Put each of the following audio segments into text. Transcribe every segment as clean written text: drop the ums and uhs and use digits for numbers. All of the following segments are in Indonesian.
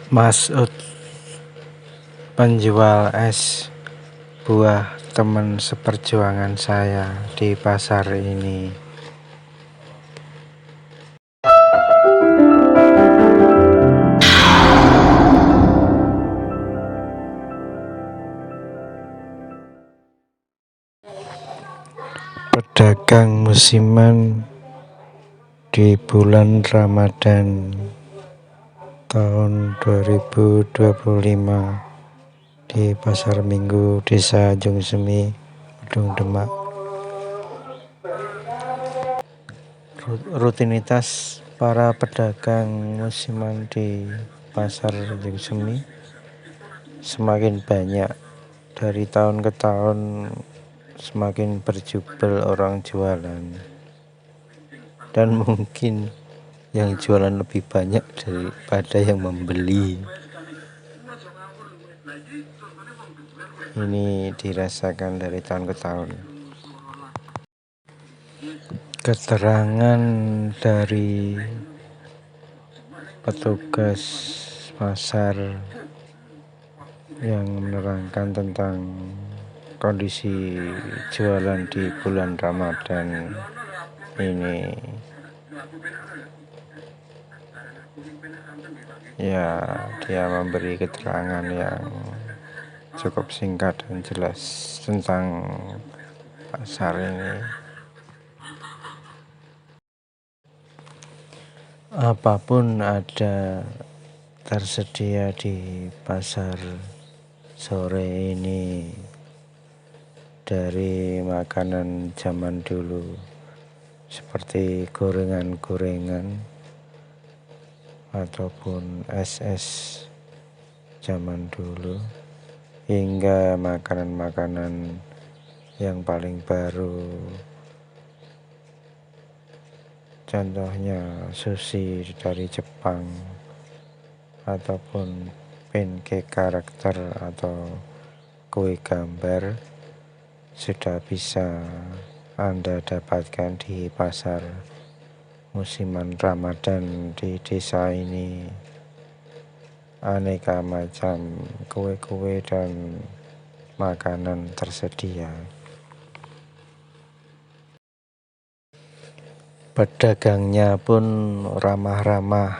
Mas'ud, penjual es buah teman seperjuangan saya di pasar ini. Pedagang musiman di bulan Ramadan tahun 2025 di Pasar Minggu Desa Jungsemi, Bedung Demak. Rutinitas para pedagang musiman di Pasar Jungsemi semakin banyak, dari tahun ke tahun semakin berjubel orang jualan, dan mungkin yang jualan lebih banyak daripada yang membeli. Ini dirasakan dari tahun ke tahun. Keterangan dari petugas pasar yang menerangkan tentang kondisi jualan di bulan Ramadan ini, ya, dia memberi keterangan yang cukup singkat dan jelas tentang pasar ini. Apapun ada tersedia di pasar sore ini, dari makanan zaman dulu seperti gorengan-gorengan ataupun es-es zaman dulu, hingga makanan-makanan yang paling baru, contohnya sushi dari Jepang ataupun pancake karakter atau kue gambar, sudah bisa Anda dapatkan di pasar musiman Ramadan di desa ini. Aneka macam kue-kue dan makanan tersedia. Pedagangnya pun ramah-ramah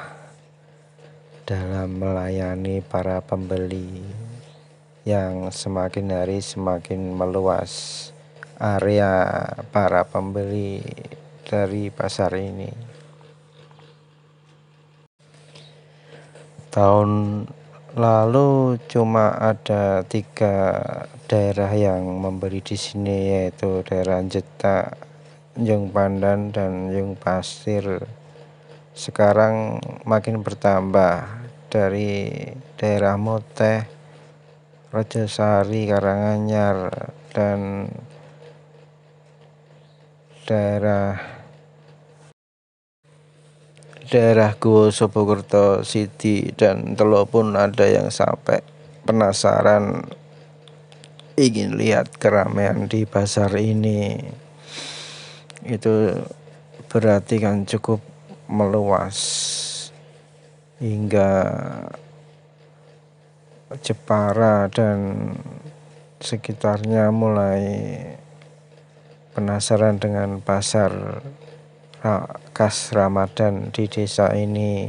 dalam melayani para pembeli yang semakin hari semakin meluas area para pembeli dari pasar ini. Tahun lalu cuma ada 3 daerah yang membeli di sini, yaitu daerah Jeta, Jung Pandan, dan Jung Pasir. Sekarang makin bertambah dari daerah Moteh, Rejosari, Karanganyar, dan daerah Guwo Sobokerto Sidi dan Teluk pun ada yang sampai penasaran ingin lihat keramaian di pasar ini. Itu berarti kan cukup meluas, hingga Jepara dan sekitarnya mulai penasaran dengan pasar khas Ramadan di desa ini,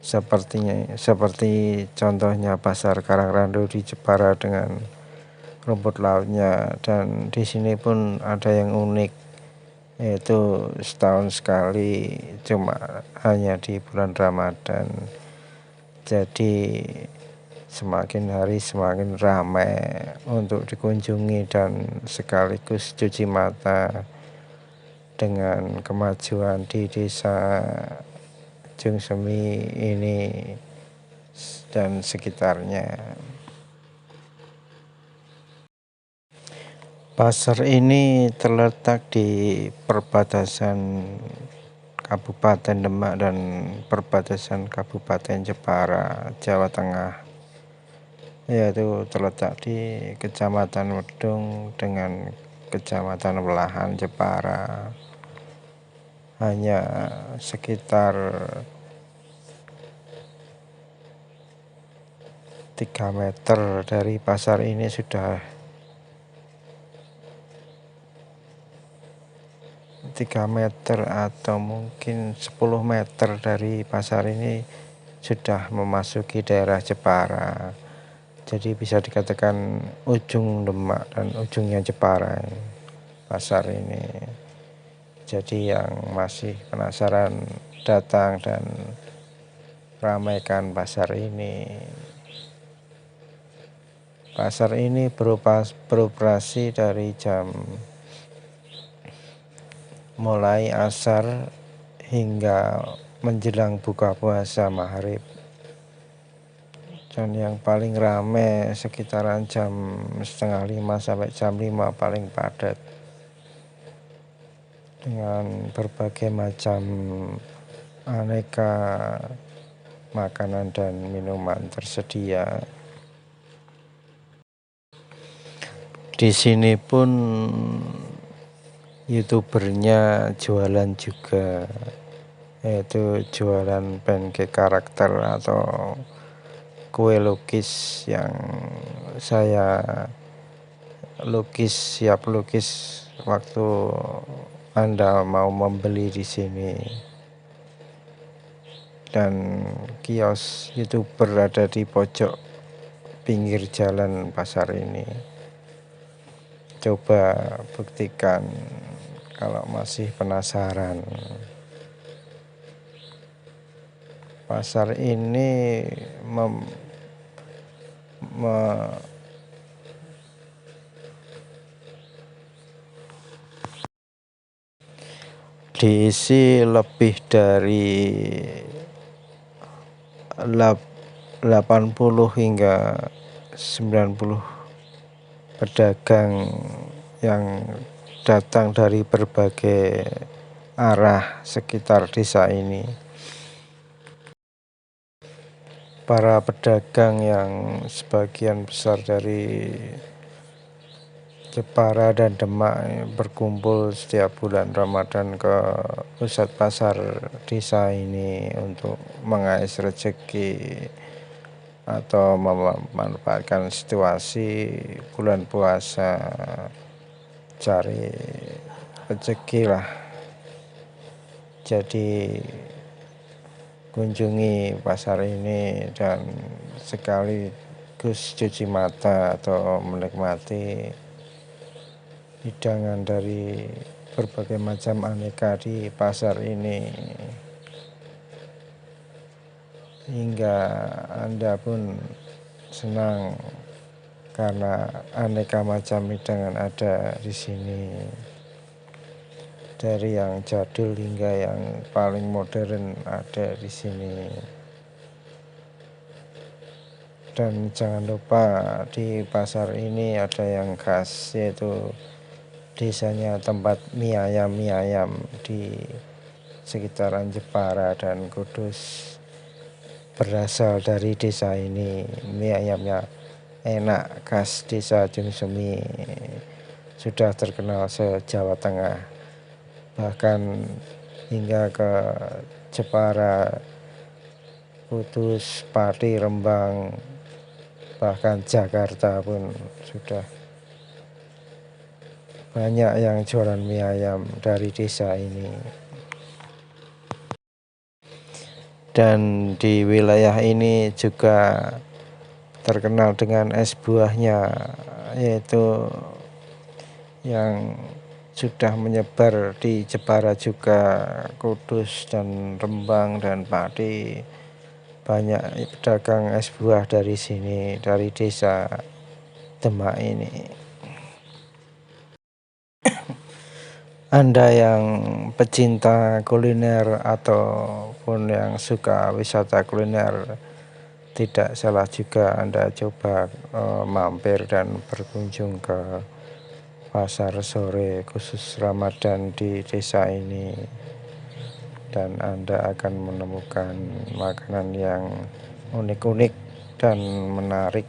seperti contohnya pasar Karangrandu di Jepara dengan rumput lautnya. Dan di sini pun ada yang unik, yaitu setahun sekali, cuma hanya di bulan Ramadan. Jadi semakin hari semakin ramai untuk dikunjungi dan sekaligus cuci mata dengan kemajuan di desa Jungsemi ini dan sekitarnya. Pasar ini terletak di perbatasan Kabupaten Demak dan perbatasan Kabupaten Jepara, Jawa Tengah, yaitu terletak di Kecamatan Wedung dengan Kecamatan Welahan, Jepara. Hanya sekitar 3 meter dari pasar ini sudah 3 meter atau mungkin 10 meter dari pasar ini sudah memasuki daerah Jepara. Jadi bisa dikatakan ujung Demak dan ujungnya Jepara pasar ini. Jadi yang masih penasaran datang dan ramaikan pasar ini. Pasar ini beroperasi dari jam mulai asar hingga menjelang buka puasa maghrib. Dan yang paling rame sekitaran jam 4:30 sampai jam 5 paling padat, dengan berbagai macam aneka makanan dan minuman tersedia. Di sini pun youtubernya jualan juga, yaitu jualan pancake karakter atau kue lukis yang saya siap lukis waktu Anda mau membeli di sini. Dan kios youtuber ada di pojok pinggir jalan pasar ini. Coba buktikan kalau masih penasaran. Pasar ini diisi lebih dari 80 hingga 90 pedagang yang datang dari berbagai arah sekitar desa ini. Para pedagang yang sebagian besar dari Jepara dan Demak berkumpul setiap bulan Ramadan ke pusat pasar desa ini untuk mengais rezeki atau memanfaatkan situasi bulan puasa, cari rezeki lah. Jadi kunjungi pasar ini dan sekaligus cuci mata atau menikmati hidangan dari berbagai macam aneka di pasar ini, hingga Anda pun senang karena aneka macam hidangan ada di sini, dari yang jadul hingga yang paling modern ada di sini. Dan jangan lupa di pasar ini ada yang khas, yaitu desanya tempat mie ayam di sekitaran Jepara dan Kudus berasal dari desa ini. Mie ayamnya enak, khas desa Jungsemi, sudah terkenal se-Jawa Tengah, bahkan hingga ke Jepara, Kudus, Pati, Rembang, bahkan Jakarta pun sudah banyak yang jualan mie ayam dari desa ini. Dan di wilayah ini juga terkenal dengan es buahnya, yaitu yang sudah menyebar di Jepara juga, Kudus dan Rembang dan Pati. Banyak pedagang es buah dari sini, dari desa Demak ini. Anda yang pecinta kuliner ataupun yang suka wisata kuliner, tidak salah juga Anda coba mampir dan berkunjung ke pasar sore khusus Ramadan di desa ini, dan Anda akan menemukan makanan yang unik-unik dan menarik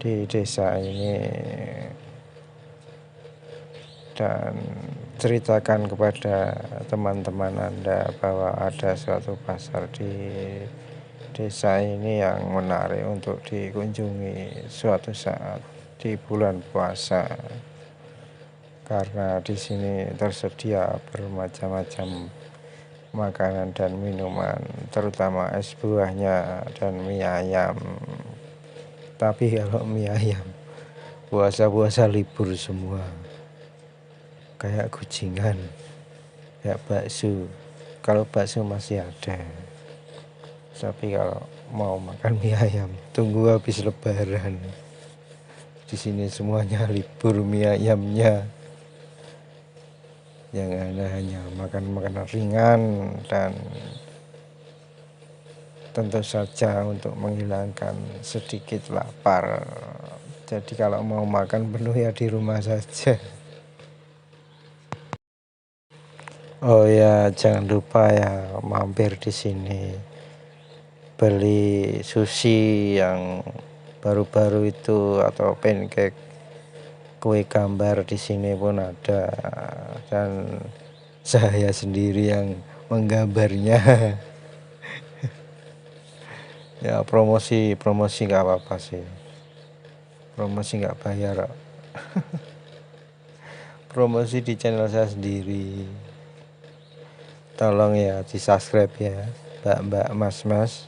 di desa ini. Dan ceritakan kepada teman-teman Anda bahwa ada suatu pasar di desa ini yang menarik untuk dikunjungi suatu saat di bulan puasa, karena di sini tersedia bermacam-macam makanan dan minuman, terutama es buahnya dan mie ayam. Tapi kalau mie ayam puasa-puasa libur semua, kayak kucingan, kayak bakso. Kalau bakso masih ada, tapi kalau mau makan mie ayam tunggu habis lebaran. Di sini semuanya libur mie ayamnya, yang hanya makan makanan ringan dan tentu saja untuk menghilangkan sedikit lapar. Jadi kalau mau makan penuh ya di rumah saja. Oh ya, jangan lupa ya mampir di sini beli sushi yang baru-baru itu, atau pancake kue gambar di sini pun ada, dan saya sendiri yang menggambarnya. Ya promosi nggak apa-apa sih, promosi nggak bayar kok. Promosi di channel saya sendiri, tolong ya di subscribe ya mbak-mbak, mas-mas.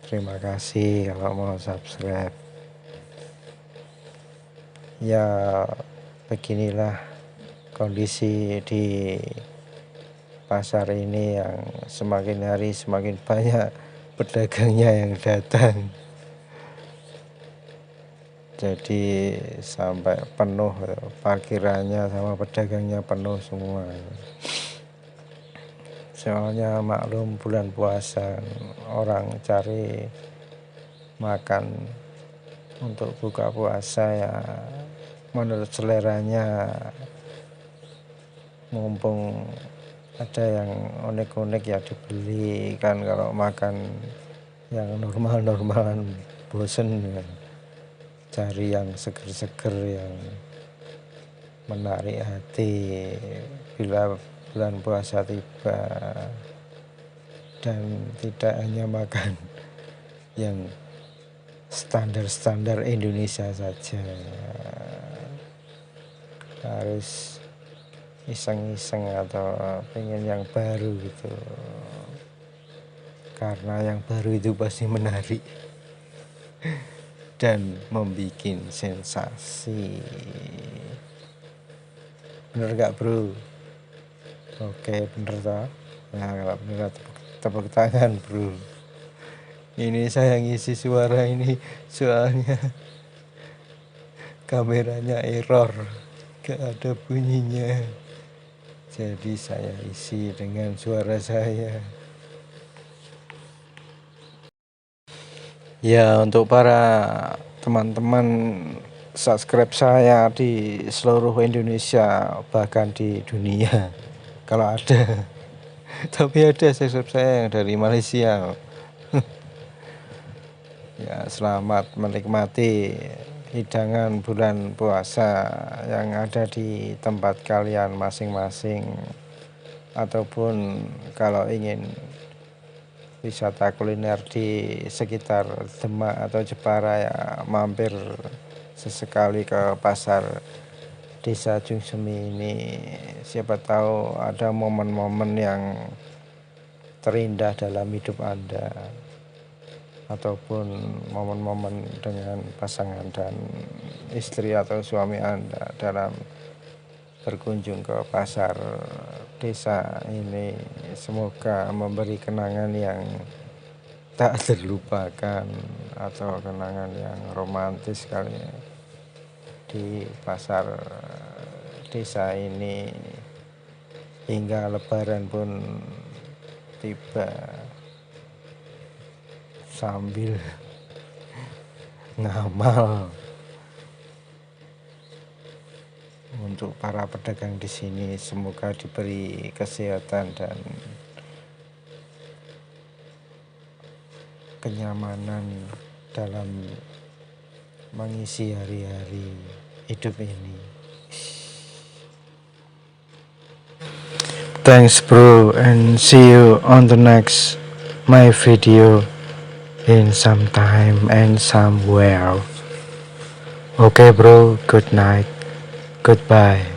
Terima kasih kalau mau subscribe. Ya beginilah kondisi di pasar ini, yang semakin hari semakin banyak pedagangnya yang datang. Jadi sampai penuh parkirannya sama pedagangnya, penuh semua. Soalnya maklum bulan puasa, orang cari makan untuk buka puasa ya menurut seleranya. Mumpung ada yang unik-unik ya dibeli kan, kalau makan yang normal-normalan bosen ya. Cari yang seger-seger, yang menarik hati bila bulan puasa tiba, dan tidak hanya makan yang standar-standar Indonesia saja, harus iseng-iseng atau pengen yang baru gitu, karena yang baru itu pasti menarik dan membuat sensasi. Bener gak bro? Oke bener toh. Nah kalau bener tepuk tangan bro. Ini saya ngisi suara ini soalnya kameranya error, gak ada bunyinya, jadi saya isi dengan suara saya. Ya untuk para teman-teman subscribe saya di seluruh Indonesia, bahkan di dunia kalau ada. Tapi ada subscribe saya yang dari Malaysia. Ya selamat menikmati hidangan bulan puasa yang ada di tempat kalian masing-masing, ataupun kalau ingin wisata kuliner di sekitar Demak atau Jepara ya mampir sesekali ke pasar desa Jungsemi ini. Siapa tahu ada momen-momen yang terindah dalam hidup Anda, ataupun momen-momen dengan pasangan dan istri atau suami Anda dalam berkunjung ke pasar desa ini. Semoga memberi kenangan yang tak terlupakan, atau kenangan yang romantis kali ya, di pasar desa ini hingga lebaran pun tiba, sambil ngamal. Untuk para pedagang di sini semoga diberi kesehatan dan kenyamanan dalam mengisi hari-hari hidup ini. Thanks bro, and see you on the next my video in some time and somewhere. Okay bro, good night, goodbye.